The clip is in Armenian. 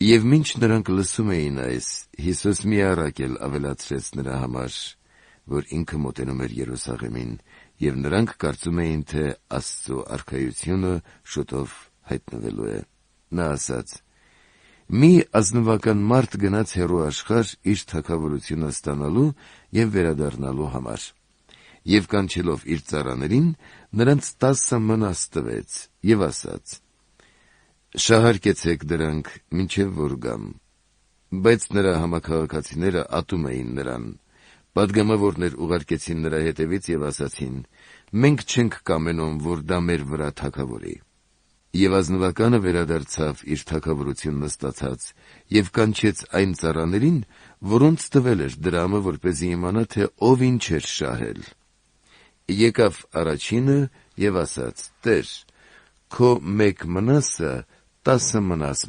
Եվ մինչ նրանք լսում էին այս, Հիսուս մի առակ էլ ավելացրեց նրա համար, որ ինքը մոտենում էր Երուսաղեմին, եւ նրանք կարծում էին, թե Աստծո արքայությունը շուտով հայտնվելու է։ Նա ասաց. «Մի ազնվական մարդ գնաց հեռու աշխարհ իր թագավորությունը ստանալու եւ վերադառնալու համար, եւ կանչելով իր ծառաներին, նրանց 10 մնաս տվեց եւ ասաց. «Շահարկեցեք դրանք, մինչև որ գամ»։ Բայց նրա համաքաղաքացիները ատում էին նրան։ Պատգամավորներ ուղարկեցին նրա հետևից եւ ասացին. «Մենք չենք կամենում, որ դա մեր վրա թագավորի»։ Եվ ազնվականը վերադարձավ իր թագավորությունն ստացած եւ կանչեց այն ծառաներին, որոնց տվել էր դրամը, որպեսզի իմանա, թե ով ինչ էր շահել։ Եկավ առաջինը եւ ասաց. «Տեր, քո մեկ մնասը 10 մնաս